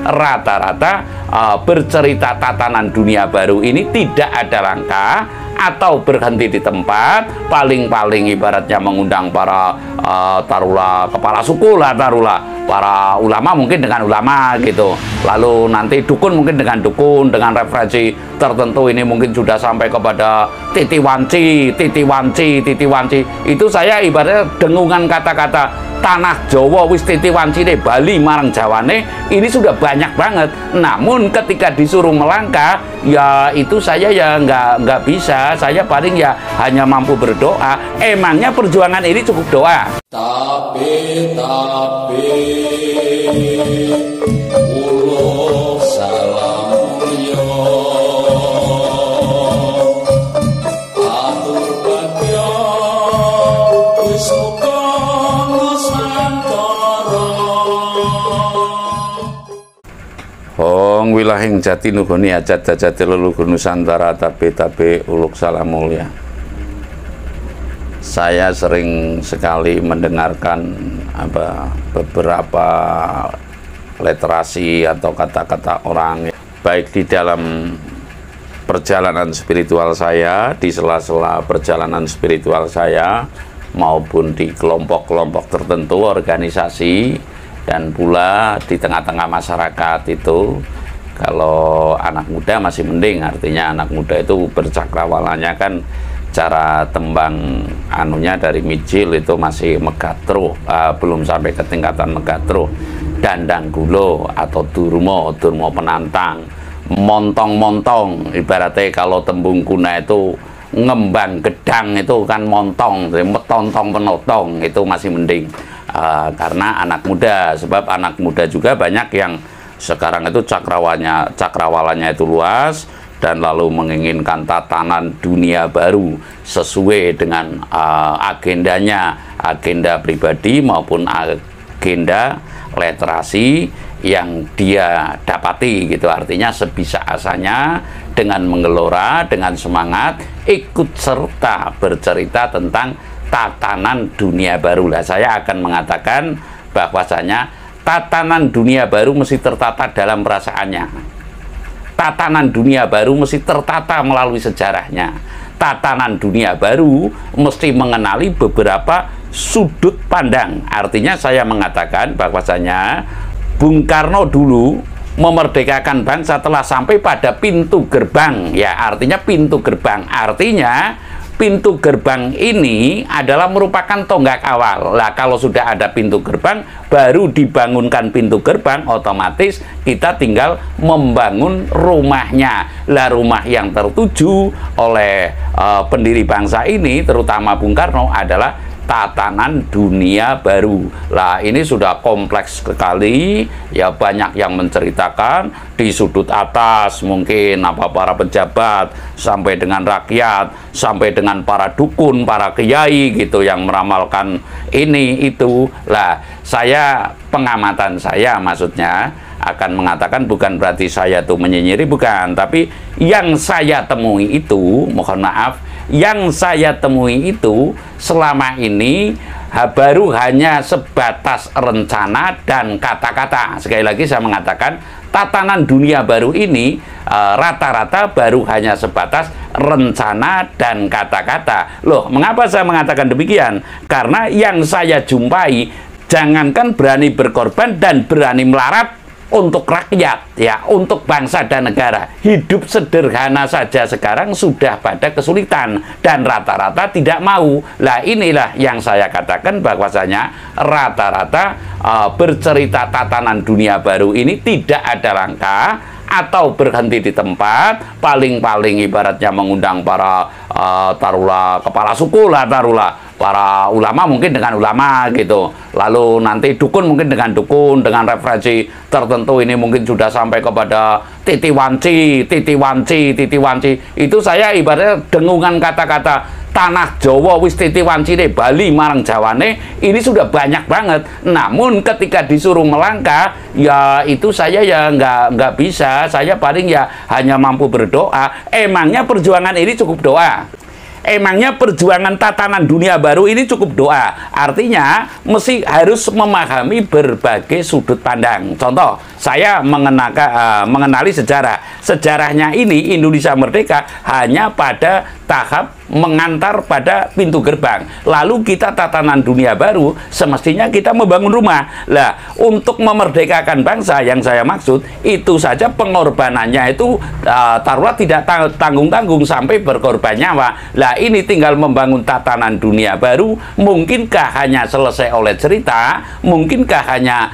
rata-rata bercerita tatanan dunia baru ini tidak ada langkah atau berhenti di tempat, paling-paling ibaratnya mengundang para taruhlah kepala suku lah, taruhlah para ulama mungkin dengan ulama gitu, lalu nanti dukun mungkin dengan dukun, dengan referensi tertentu, ini mungkin sudah sampai kepada titi wanci, titi wanci, titi wanci. Itu saya ibaratnya dengungan kata-kata tanah Jawa wis titi wanci deh, Bali marang Jawane ini sudah banyak banget. Namun ketika disuruh melangkah, ya itu saya ya nggak bisa. Saya paling ya hanya mampu berdoa. Emangnya perjuangan ini cukup doa? Tapi ulo salam yo atur bagyo wis Hong wilahing jati nugoni ajat jati leluhur Nusantara tabe uluk salam mulia. Saya sering sekali mendengarkan beberapa literasi atau kata-kata orang, baik di dalam perjalanan spiritual saya, di sela-sela perjalanan spiritual saya, maupun di kelompok-kelompok tertentu, organisasi, dan pula di tengah-tengah masyarakat. Itu kalau anak muda masih mending, artinya anak muda itu bercakrawalannya kan cara tembang anunya dari mijil itu masih megatro, belum sampai ke tingkatan megatro. Dandang gulo atau durmo penantang, montong ibaratnya kalau tembung kuna itu ngembang gedang itu kan montong, metontong penotong itu masih mending. Karena anak muda, sebab anak muda juga banyak yang sekarang itu cakrawalannya itu luas, dan lalu menginginkan tatanan dunia baru sesuai dengan agendanya, agenda pribadi maupun agenda literasi yang dia dapati gitu. Artinya sebisa asanya dengan menggelora, dengan semangat ikut serta bercerita tentang tatanan dunia baru. Lah saya akan mengatakan bahwasanya tatanan dunia baru mesti tertata dalam perasaannya. Tatanan dunia baru mesti tertata melalui sejarahnya. Tatanan dunia baru mesti mengenali beberapa sudut pandang. Artinya saya mengatakan bahwasanya Bung Karno dulu memerdekakan bangsa telah sampai pada pintu gerbang. Ya, artinya pintu gerbang. Artinya pintu gerbang ini adalah merupakan tonggak awal. Lah kalau sudah ada pintu gerbang, baru dibangunkan pintu gerbang, otomatis kita tinggal membangun rumahnya. Lah rumah yang tertuju oleh pendiri bangsa ini, terutama Bung Karno, adalah tatanan dunia baru. Lah ini sudah kompleks sekali ya, banyak yang menceritakan di sudut atas mungkin para pejabat sampai dengan rakyat, sampai dengan para dukun, para kiai gitu yang meramalkan ini itu. Lah saya, pengamatan saya maksudnya akan mengatakan bukan berarti saya tuh menyinyiri, bukan, tapi yang saya temui itu, mohon maaf, yang saya temui itu selama ini baru hanya sebatas rencana dan kata-kata. Sekali lagi saya mengatakan tatanan dunia baru ini rata-rata baru hanya sebatas rencana dan kata-kata. Loh, mengapa saya mengatakan demikian? Karena yang saya jumpai, jangankan berani berkorban dan berani melarat untuk rakyat, ya, untuk bangsa dan negara, hidup sederhana saja sekarang sudah pada kesulitan dan rata-rata tidak mau. Lah inilah yang saya katakan bahwasanya rata-rata bercerita tatanan dunia baru ini tidak ada langkah atau berhenti di tempat, paling-paling ibaratnya mengundang para taruhlah kepala suku lah, taruhlah para ulama mungkin dengan ulama gitu, lalu nanti dukun mungkin dengan dukun, dengan referensi tertentu, ini mungkin sudah sampai kepada titi wanci, titi wanci, titi wanci. Itu saya ibaratnya dengungan kata-kata tanah Jawa wis titi wanci deh, Bali marang Jawane ini sudah banyak banget. Namun ketika disuruh melangkah, ya itu saya ya nggak bisa. Saya paling ya hanya mampu berdoa. Emangnya perjuangan ini cukup doa? emangnya perjuangan tatanan dunia baru ini cukup doa? Artinya mesti harus memahami berbagai sudut pandang. Contoh, saya mengenali sejarah. Sejarahnya ini Indonesia merdeka hanya pada tahap mengantar pada pintu gerbang. Lalu kita tatanan dunia baru, semestinya kita membangun rumah. Lah, untuk memerdekakan bangsa yang saya maksud, itu saja pengorbanannya itu taruhlah tidak tanggung-tanggung sampai berkorban nyawa. Lah, ini tinggal membangun tatanan dunia baru. Mungkinkah hanya selesai oleh cerita? Mungkinkah hanya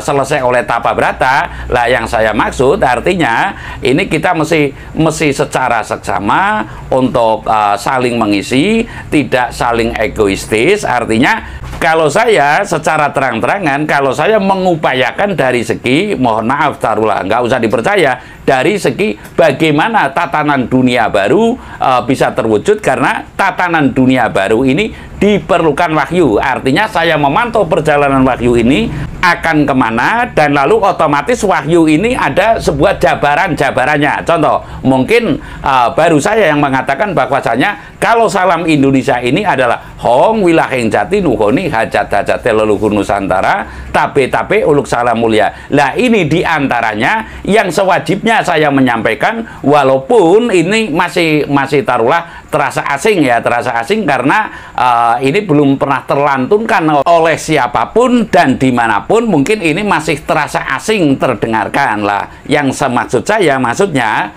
selesai oleh tapa berata? Lah, yang saya maksud artinya ini kita mesti secara seksama untuk saling mengisi, tidak saling egoistis. Artinya kalau saya secara terang-terangan, kalau saya mengupayakan dari segi, mohon maaf taruhlah, nggak usah dipercaya, dari segi bagaimana tatanan dunia baru bisa terwujud, karena tatanan dunia baru ini diperlukan wahyu. Artinya saya memantau perjalanan wahyu ini akan kemana, dan lalu otomatis wahyu ini ada sebuah jabarannya. Contoh, mungkin baru saya yang mengatakan bahwasanya kalau salam Indonesia ini adalah Hong wilaheng jati nuhoni hajat-hajat leluhur Nusantara tabe-tabe uluk salam mulia. Lah, ini diantaranya yang sewajibnya saya menyampaikan, walaupun ini masih taruhlah terasa asing ya, terasa asing karena ini belum pernah terlantunkan oleh siapapun dan dimanapun, mungkin ini masih terasa asing terdengarkan lah. Yang maksud saya, maksudnya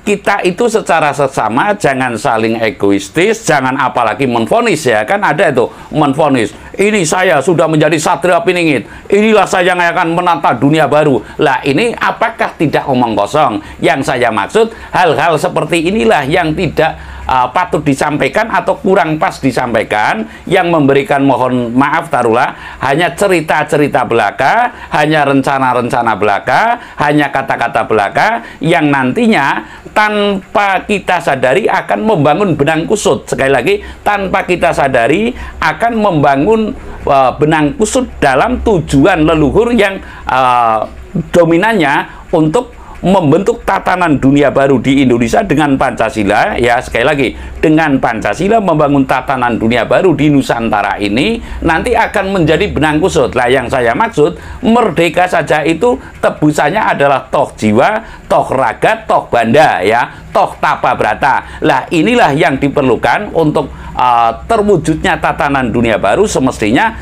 kita itu secara sesama jangan saling egoistis, jangan apalagi menvonis ya, kan ada itu menvonis, ini saya sudah menjadi satria piningit, inilah saya yang akan menata dunia baru. Lah, ini apakah tidak omong kosong? Yang saya maksud hal-hal seperti inilah yang tidak patut disampaikan atau kurang pas disampaikan, yang memberikan, mohon maaf taruhlah, hanya cerita-cerita belaka, hanya rencana-rencana belaka, hanya kata-kata belaka yang nantinya tanpa kita sadari akan membangun benang kusut. Sekali lagi, tanpa kita sadari akan membangun benang kusut dalam tujuan leluhur yang dominannya untuk membentuk tatanan dunia baru di Indonesia dengan Pancasila. Ya, sekali lagi, dengan Pancasila membangun tatanan dunia baru di Nusantara ini nanti akan menjadi benang kusut. Lah, yang saya maksud, merdeka saja itu tebusannya adalah toh jiwa, toh raga, toh banda ya, toh tapa berata. Lah, inilah yang diperlukan untuk terwujudnya tatanan dunia baru. Semestinya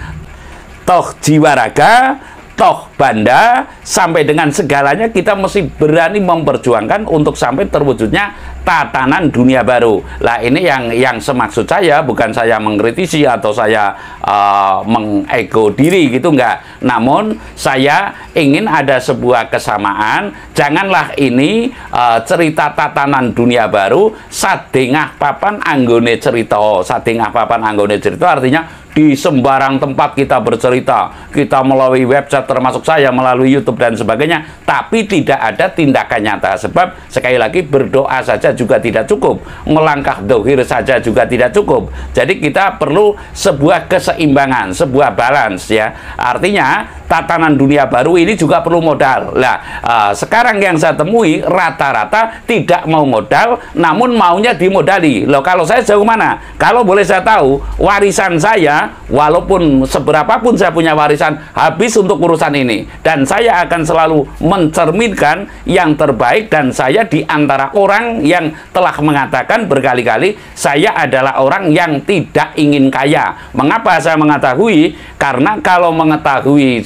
toh jiwa raga, toh banda, sampai dengan segalanya kita mesti berani memperjuangkan untuk sampai terwujudnya tatanan dunia baru. Lah, ini yang semaksud saya, bukan saya mengkritisi atau saya mengego diri gitu, enggak. Namun saya ingin ada sebuah kesamaan. Janganlah ini cerita tatanan dunia baru sadengah papan anggone cerita. Sadengah papan anggone cerita artinya di sembarang tempat kita bercerita, kita melalui website, termasuk saya melalui YouTube dan sebagainya, tapi tidak ada tindakan nyata. Sebab sekali lagi, berdoa saja juga tidak cukup, melangkah dohir saja juga tidak cukup. Jadi kita perlu sebuah keseimbangan, sebuah balance ya. Artinya tatanan dunia baru ini juga perlu modal. Lah, sekarang yang saya temui rata-rata tidak mau modal, namun maunya dimodali. Loh, kalau saya jauh mana? Kalau boleh saya tahu, warisan saya, walaupun seberapapun saya punya warisan, habis untuk urusan ini. Dan saya akan selalu mencerminkan yang terbaik, dan saya di antara orang yang telah mengatakan berkali-kali, saya adalah orang yang tidak ingin kaya. Mengapa saya mengetahui? Karena kalau mengetahui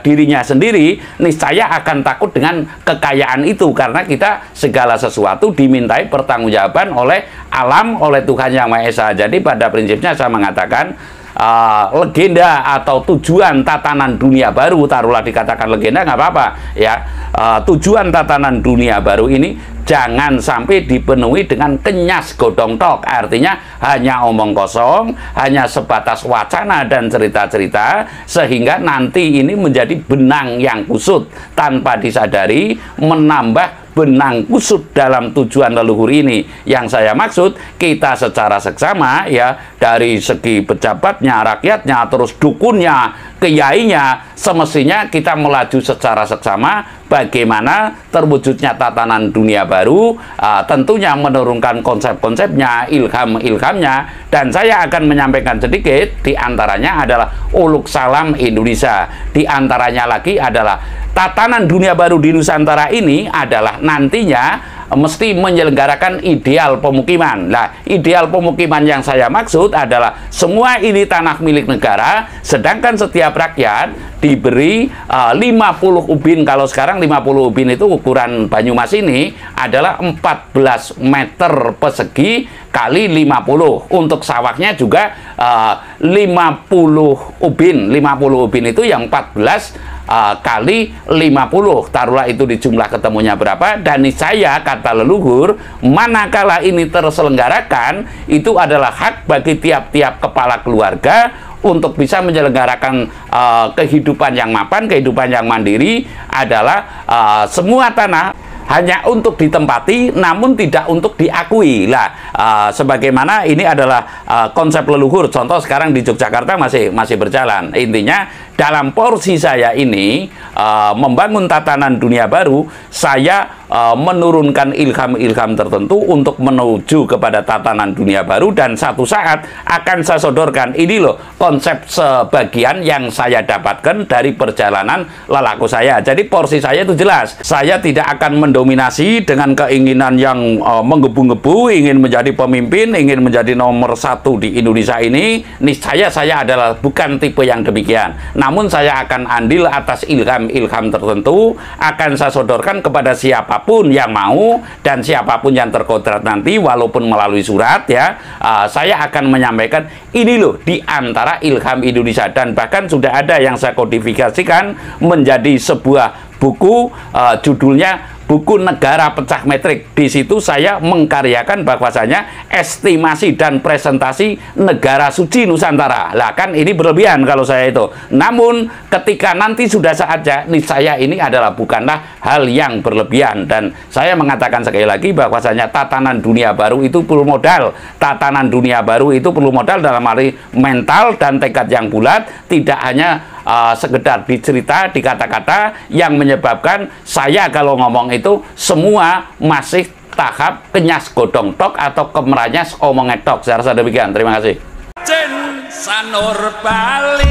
dirinya sendiri, niscaya akan takut dengan kekayaan itu, karena kita segala sesuatu dimintai pertanggungjawaban oleh alam, oleh Tuhan Yang Maha Esa. Jadi pada prinsipnya saya mengatakan legenda atau tujuan tatanan dunia baru, taruhlah dikatakan legenda, nggak apa-apa ya, tujuan tatanan dunia baru ini jangan sampai dipenuhi dengan kenyas godong tok. Artinya hanya omong kosong, hanya sebatas wacana dan cerita-cerita, sehingga nanti ini menjadi benang yang kusut tanpa disadari, menambah benang kusut dalam tujuan leluhur ini. Yang saya maksud, kita secara seksama ya, dari segi pejabatnya, rakyatnya, terus dukunnya, kiainya, semestinya kita melaju secara seksama bagaimana terwujudnya tatanan dunia baru, tentunya menurunkan konsep-konsepnya, ilham-ilhamnya, dan saya akan menyampaikan sedikit, diantaranya adalah Uluk Salam Indonesia, diantaranya lagi adalah tatanan dunia baru di Nusantara ini adalah nantinya mesti menyelenggarakan ideal pemukiman. Nah, ideal pemukiman yang saya maksud adalah semua ini tanah milik negara, sedangkan setiap rakyat diberi 50 ubin. Kalau sekarang 50 ubin itu ukuran Banyumas ini adalah 14 meter persegi kali 50. Untuk sawahnya juga 50 ubin. 50 ubin itu yang 14 kali 50, taruhlah itu di jumlah ketemunya berapa, dan saya kata leluhur, manakala ini terselenggarakan, itu adalah hak bagi tiap-tiap kepala keluarga untuk bisa menyelenggarakan kehidupan yang mapan, kehidupan yang mandiri, adalah semua tanah hanya untuk ditempati, namun tidak untuk diakui. Lah, sebagaimana ini adalah konsep leluhur. Contoh sekarang di Yogyakarta masih berjalan. Intinya dalam porsi saya ini membangun tatanan dunia baru, saya menurunkan ilham-ilham tertentu untuk menuju kepada tatanan dunia baru, dan satu saat akan saya sodorkan ini loh konsep sebagian yang saya dapatkan dari perjalanan lelaku saya. Jadi porsi saya itu jelas, saya tidak akan mendominasi dengan keinginan yang menggebu-gebu, ingin menjadi pemimpin, ingin menjadi nomor 1 di Indonesia ini. Niscaya saya adalah bukan tipe yang demikian, namun saya akan andil atas ilham-ilham tertentu, akan saya sodorkan kepada siapapun yang mau dan siapapun yang terkodrat nanti, walaupun melalui surat ya, saya akan menyampaikan ini loh di antara ilham Indonesia, dan bahkan sudah ada yang saya kodifikasikan menjadi sebuah buku, judulnya Buku Negara Pecah Metrik. Di situ saya mengkaryakan bahwasanya estimasi dan presentasi negara suci Nusantara. Lah kan ini berlebihan kalau saya itu. Namun ketika nanti sudah saatnya, niscaya ini adalah bukanlah hal yang berlebihan, dan saya mengatakan sekali lagi bahwasanya tatanan dunia baru itu perlu modal. Tatanan dunia baru itu perlu modal dalam arti mental dan tekad yang bulat, tidak hanya sekedar dicerita, di kata-kata yang menyebabkan saya kalau ngomong itu semua masih tahap kenyas godong tok atau kemeranyas omong etok. Saya rasa demikian. Terima kasih. Sanur Bali.